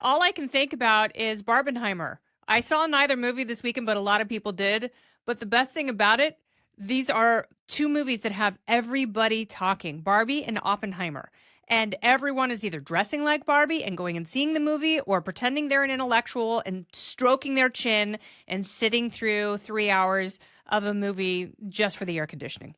all I can think about is Barbenheimer. I saw neither movie this weekend, but a lot of people did. But the best thing about it, these are two movies that have everybody talking, Barbie and Oppenheimer. And everyone is either dressing like Barbie and going and seeing the movie or pretending they're an intellectual and stroking their chin and sitting through 3 hours of a movie just for the air conditioning.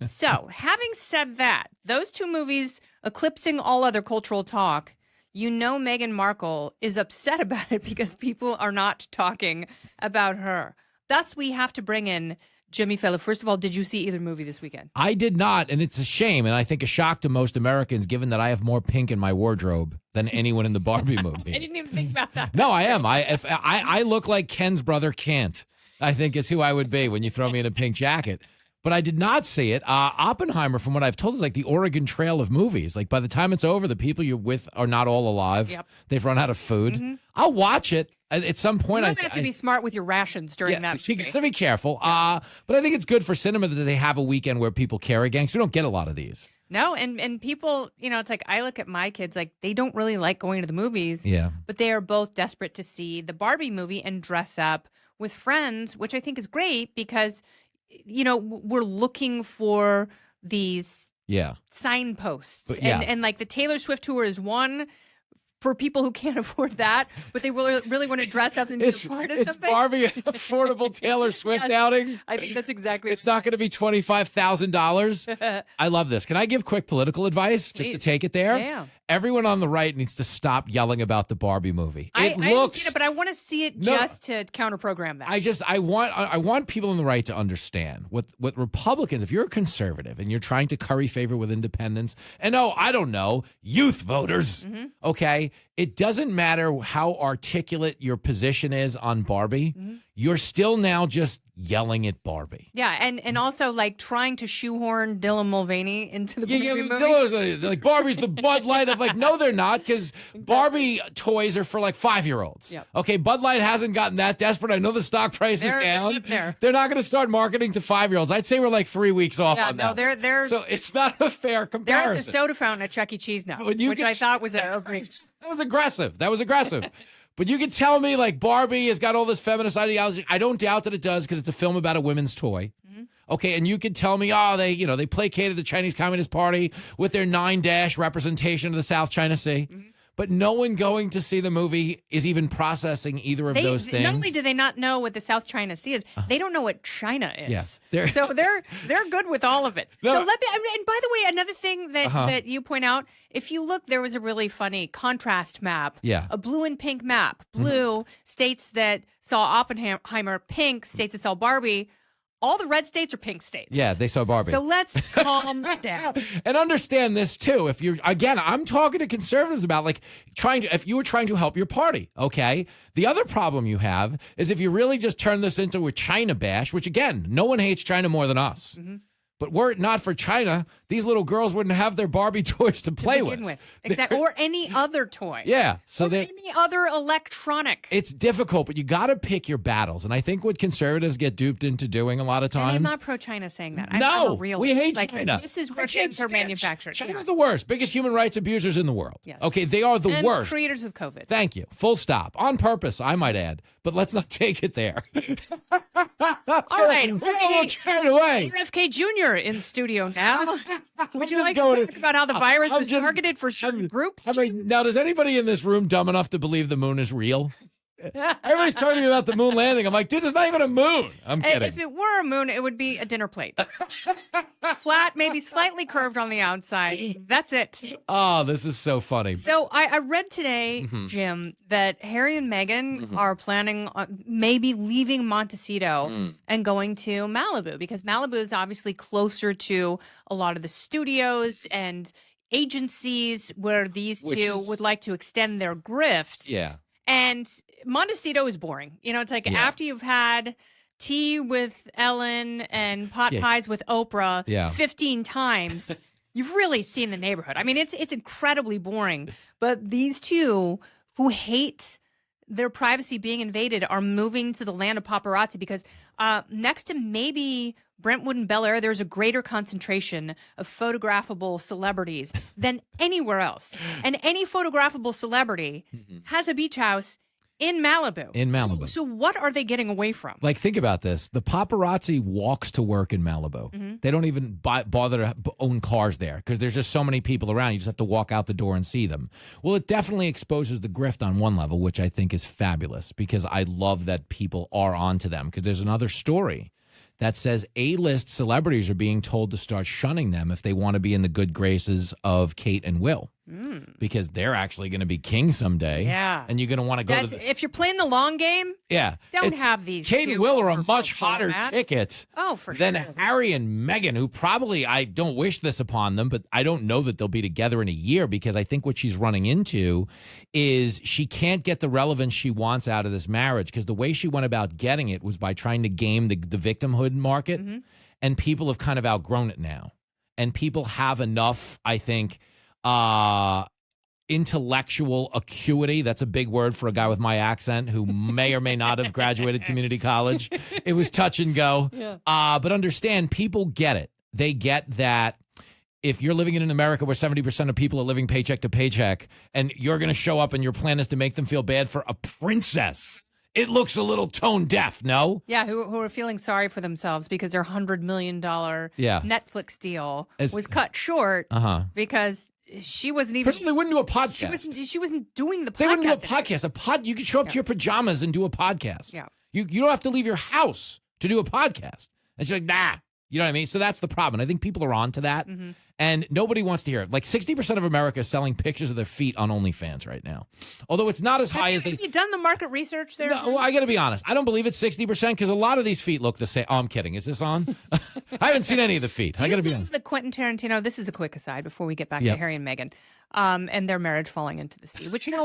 So, having said that, those two movies eclipsing all other cultural talk, you know Meghan Markle is upset about it because people are not talking about her. Thus, we have to bring in Jimmy Fallon. First of all, did you see either movie this weekend? I did not, and it's a shame, and I think a shock to most Americans, given that I have more pink in my wardrobe than anyone in the Barbie movie. I didn't even think about that. No, I am. I look like Ken's brother Kent, I think is who I would be when you throw me in a pink jacket. But I did not see it. Oppenheimer, from what I've told, is like the Oregon Trail of movies. Like by the time it's over, the people you're with are not all alive. Yep. They've run out of food. Mm-hmm. I'll watch it at some point. You have to be smart with your rations during that. You got to be careful. But I think it's good for cinema that they have a weekend where people care again. 'Cause we don't get a lot of these. No, and people, it's like I look at my kids, like they don't really like going to the movies. Yeah. But they are both desperate to see the Barbie movie and dress up with friends, which I think is great because we're looking for these signposts. And like the Taylor Swift tour is one for people who can't afford that, but they really want to dress up and be a part of something. Is Barbie an affordable Taylor Swift outing? I think that's exactly It's not going to be $25,000. I love this. Can I give quick political advice just to take it there? Yeah. Everyone on the right needs to stop yelling about the Barbie movie. I haven't seen it, but I want to see it just to counter-program that. I want people on the right to understand what Republicans, if you're a conservative and you're trying to curry favor with independents, and I don't know, youth voters, okay? It doesn't matter how articulate your position is on Barbie. You're still now just yelling at Barbie. Yeah, and also like trying to shoehorn Dylan Mulvaney into the movie. Like Barbie's the Bud Light of like, no, they're not, because Barbie toys are for like 5-year-olds. Yep. Okay, Bud Light hasn't gotten that desperate. I know the stock price is down. They're not going to start marketing to 5-year-olds. I'd say we're like 3 weeks off on that. They're so it's not a fair comparison. They're at the soda fountain at Chuck E. Cheese now, which I thought was a breach. That was aggressive. But you can tell me like Barbie has got all this feminist ideology. I don't doubt that it does because it's a film about a women's toy. Okay, and you can tell me, they placated the Chinese Communist Party with their 9-dash representation of the South China Sea. But no one going to see the movie is even processing either of those things. Not only do they not know what the South China Sea is, they don't know what China is. Yeah, so they're good with all of it. No. So and by the way, another thing that you point out, if you look, there was a really funny contrast map. Yeah. A blue and pink map. Blue states that saw Oppenheimer. Pink states that saw Barbie. All the red states are pink states. Yeah, they saw Barbie. So let's calm down. And understand this too. If you're, again, I'm talking to conservatives about like if you were trying to help your party, okay? The other problem you have is if you really just turn this into a China bash, which again, no one hates China more than us. But were it not for China, these little girls wouldn't have their Barbie toys to play with. Exactly. Or any other toy. Yeah. So any other electronic. It's difficult, but you got to pick your battles. And I think what conservatives get duped into doing a lot of times. And I'm not pro-China saying that. No, I'm we hate China. This is where things are manufactured. China's the worst, biggest human rights abusers in the world. Yes. Okay, they are the worst. Creators of COVID. Thank you. Full stop. On purpose, I might add. But let's not take it there. All right. We'll turn away. RFK Jr. in studio now. Would you like to talk about how the virus was targeted for certain groups? Now, does anybody in this room dumb enough to believe the moon is real? Everybody's talking about the moon landing. I'm like, dude, there's not even a moon. I'm kidding. If it were a moon, it would be a dinner plate. Flat, maybe slightly curved on the outside. That's it. Oh, this is so funny. So I read today, Jim, that Harry and Meghan are planning on maybe leaving Montecito and going to Malibu because Malibu is obviously closer to a lot of the studios and agencies where these two would like to extend their grift. Yeah. And Montecito is boring. It's like after you've had tea with Ellen and pot pies with Oprah 15 times, you've really seen the neighborhood. I mean, it's incredibly boring. But these two who hate their privacy being invaded are moving to the land of paparazzi because next to maybe Brentwood and Bel Air, there's a greater concentration of photographable celebrities than anywhere else. And any photographable celebrity has a beach house in Malibu. In Malibu. So what are they getting away from? Like, think about this. The paparazzi walks to work in Malibu. They don't even bother to own cars there because there's just so many people around. You just have to walk out the door and see them. Well, it definitely exposes the grift on one level, which I think is fabulous because I love that people are onto them because there's another story that says A-list celebrities are being told to start shunning them if they want to be in the good graces of Kate and Will. Because they're actually going to be king someday. Yeah. And you're going to want to go If you're playing the long game, don't have these. Kate and Will are a much hotter ticket than Harry and Meghan, who probably, I don't wish this upon them, but I don't know that they'll be together in a year because I think what she's running into is she can't get the relevance she wants out of this marriage because the way she went about getting it was by trying to game the victimhood market. And people have kind of outgrown it now. And people have enough, I think, intellectual acuity. That's a big word for a guy with my accent who may or may not have graduated community college. It was touch and go. But understand, people get it. They get that if you're living in an America where 70% of people are living paycheck to paycheck and you're going to show up and your plan is to make them feel bad for a princess, it looks a little tone deaf, no? Yeah, who are feeling sorry for themselves because their $100 million Netflix deal was cut short because she wasn't even. First of all, they wouldn't do a podcast. She wasn't doing the podcast. They wouldn't do a podcast. You could show up to your pajamas and do a podcast. Yeah. You don't have to leave your house to do a podcast. And she's like, nah. You know what I mean? So that's the problem. I think people are on to that. And nobody wants to hear it. Like 60% of America is selling pictures of their feet on OnlyFans right now. Although it's not as high as they... Have you done the market research there? No, I got to be honest. I don't believe it's 60% because a lot of these feet look the same. Oh, I'm kidding. Is this on? I haven't seen any of the feet. I got to be honest. The Quentin Tarantino, this is a quick aside before we get back to Harry and Meghan, and their marriage falling into the sea, which no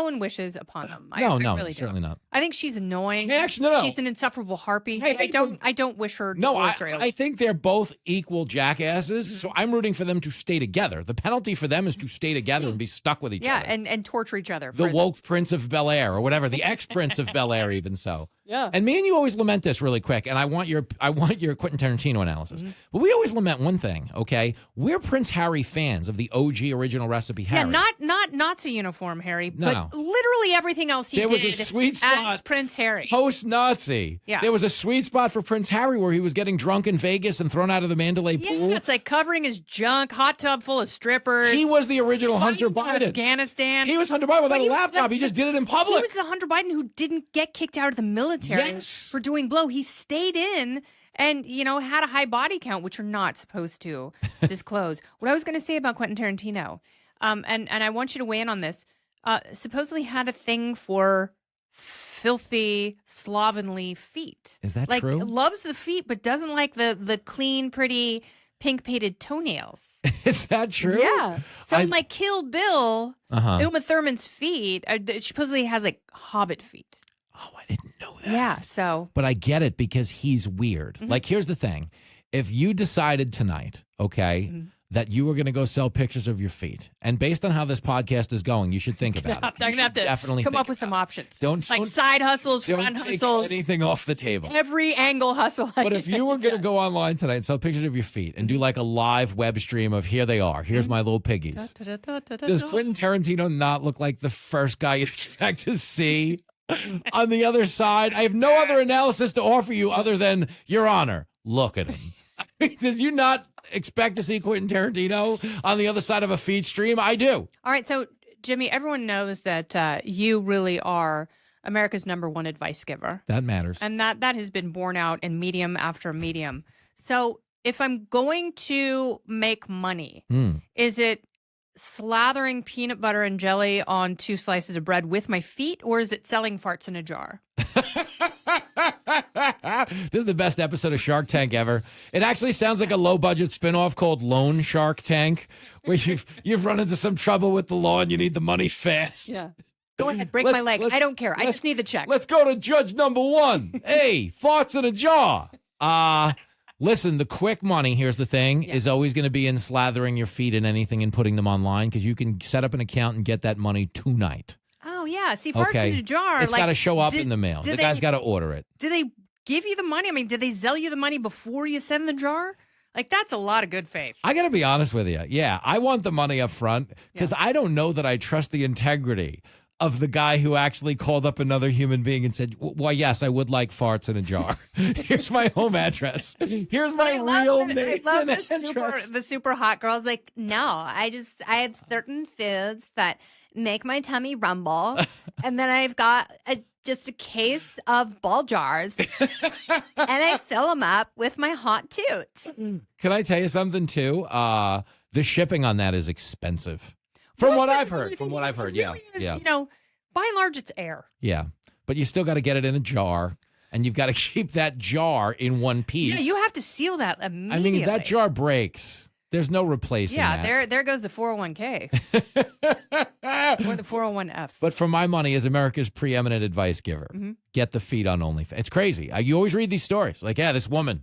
one wishes upon them. No, really certainly not. I think she's annoying. Hey, actually, no. She's an insufferable harpy. Hey, I don't wish her. No, I think they're both equal jackasses. So I'm rooting for them to stay together. The penalty for them is to stay together and be stuck with each other. Yeah, and torture each other. The woke Prince of Bel Air or whatever, the ex-Prince of Bel Air, even so. Yeah. And me and you always lament this really quick, and I want your Quentin Tarantino analysis. But we always lament one thing, okay? We're Prince Harry fans of the OG original recipe Harry. Yeah, not Nazi uniform Harry, but literally everything else he did. There was a sweet spot as Prince Harry. Post-Nazi. Yeah. There was a sweet spot for Prince Harry where he was getting drunk in Vegas and thrown out of the Mandalay pool. Yeah, it's like covering his junk, hot tub full of strippers. He was the original Hunter Biden. Afghanistan. He was Hunter Biden without a laptop. He just did it in public. He was the Hunter Biden who didn't get kicked out of the military for doing blow. He stayed in and, had a high body count, which you're not supposed to disclose. What I was going to say about Quentin Tarantino, and I want you to weigh in on this, supposedly had a thing for filthy, slovenly feet. Is that true? Loves the feet, but doesn't like the clean, pretty, pink painted toenails. Is that true? Yeah. So in like Kill Bill, Uma Thurman's feet, supposedly has like hobbit feet. Oh, I didn't know that. Yeah, so. But I get it because he's weird. Like, here's the thing. If you decided tonight, that you were going to go sell pictures of your feet, and based on how this podcast is going, you should think about it. I'm going to have to definitely come up with some options. Don't side hustles, front don't take hustles. anything off the table. Every angle hustle. But if you were going to go online tonight and sell pictures of your feet and do like a live web stream of here they are, here's my little piggies. Does Quentin Tarantino not look like the first guy you'd expect to see? On the other side, I have no other analysis to offer you other than, Your Honor, look at him. Did you not expect to see Quentin Tarantino on the other side of a feed stream? I do. All right, so Jimmy, everyone knows that you really are America's #1 advice giver. That matters. And that has been borne out in medium after medium. So if I'm going to make money, is it slathering peanut butter and jelly on 2 slices of bread with my feet, or is it selling farts in a jar? This is the best episode of Shark Tank ever. It actually sounds like a low-budget spinoff called Loan Shark Tank, where you've run into some trouble with the law and you need the money fast. Yeah. Go ahead, break my leg. I don't care. I just need the check. Let's go to judge number 1. Hey, farts in a jar. Listen, the quick money, here's the thing, is always going to be in slathering your feet in anything and putting them online because you can set up an account and get that money tonight. Oh, yeah. See, farts in a jar. It's got to show up in the mail. The guy's got to order it. Do they give you the money? I mean, did they sell you the money before you send the jar? Like, that's a lot of good faith. I got to be honest with you. Yeah, I want the money up front because I don't know that I trust the integrity of the guy who actually called up another human being and said, why, yes, I would like farts in a jar. Here's my home address. Here's my real name. I love the super hot girls. Like, no, I have certain foods that make my tummy rumble. And then I've got just a case of ball jars and I fill them up with my hot toots. Can I tell you something too? The shipping on that is expensive. From what I've heard. Yeah. You know, by and large, it's air. Yeah. But you still got to get it in a jar and you've got to keep that jar in one piece. Yeah, you have to seal that immediately. I mean, that jar breaks. There's no replacing that. Yeah, there goes the 401k. Or the 401f. But for my money, as America's preeminent advice giver, get the feed on OnlyFans. It's crazy. You always read these stories. Like, yeah, this woman,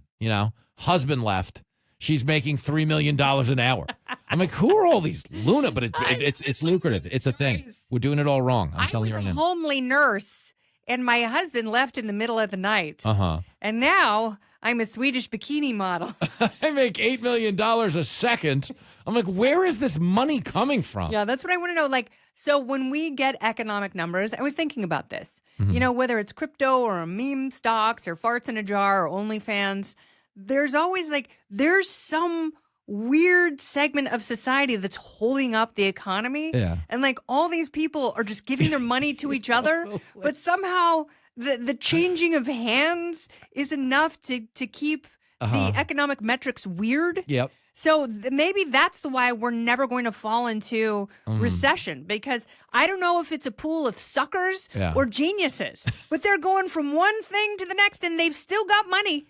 husband left. She's making $3 million an hour. I'm like, who are all these Luna? But it's lucrative. It's a thing. We're doing it all wrong. I'm telling you right now. I was a homely nurse, and my husband left in the middle of the night. And now I'm a Swedish bikini model. I make $8 million a second. I'm like, where is this money coming from? Yeah, that's what I want to know. Like, so when we get economic numbers, I was thinking about this. Whether it's crypto or meme stocks or farts in a jar or OnlyFans, there's always there's some weird segment of society that's holding up the economy. Yeah. And all these people are just giving their money to each other, but somehow the changing of hands is enough to keep the economic metrics weird. Yep. So maybe that's why we're never going to fall into recession, because I don't know if it's a pool of suckers or geniuses, but they're going from one thing to the next and they've still got money.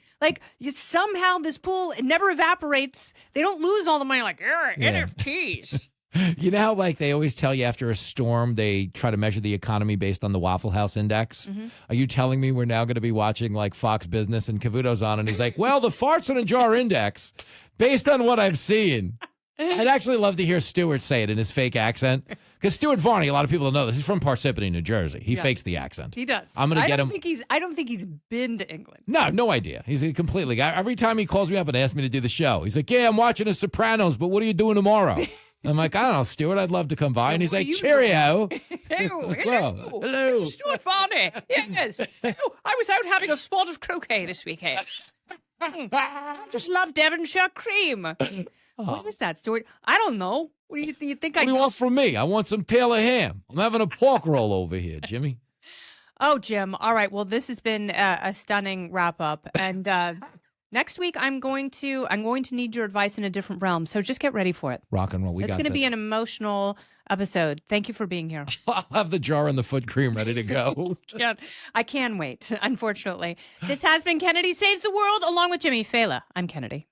Somehow this pool, it never evaporates. They don't lose all the money NFTs. You know how they always tell you after a storm, they try to measure the economy based on the Waffle House index? Are you telling me we're now going to be watching Fox Business and Cavuto's on and he's like, well, the farts in a jar index, based on what I've seen. I'd actually love to hear Stewart say it in his fake accent. Because Stuart Varney, a lot of people don't know this. He's from Parsippany, New Jersey. He fakes the accent. He does. I'm going to get him. I don't think he's been to England. No idea. He's a completely guy. Every time he calls me up and asks me to do the show, he's like, yeah, I'm watching The Sopranos, but what are you doing tomorrow? I'm like, I don't know, Stuart, I'd love to come by. And he's like, cheerio. Hello. Stuart Varney. Yes. I was out having a spot of croquet this weekend. I just love Devonshire cream. What is that, Stuart? I don't know. What do you think? What do you want from me? I want some Taylor ham. I'm having a pork roll over here, Jimmy. Oh, Jim. All right. Well, this has been a stunning wrap up. And next week, I'm going to need your advice in a different realm. So just get ready for it. Rock and roll. It's going to be an emotional episode. Thank you for being here. I'll have the jar and the foot cream ready to go. Yeah, I can wait, unfortunately. This has been Kennedy Saves the World along with Jimmy Fela. I'm Kennedy.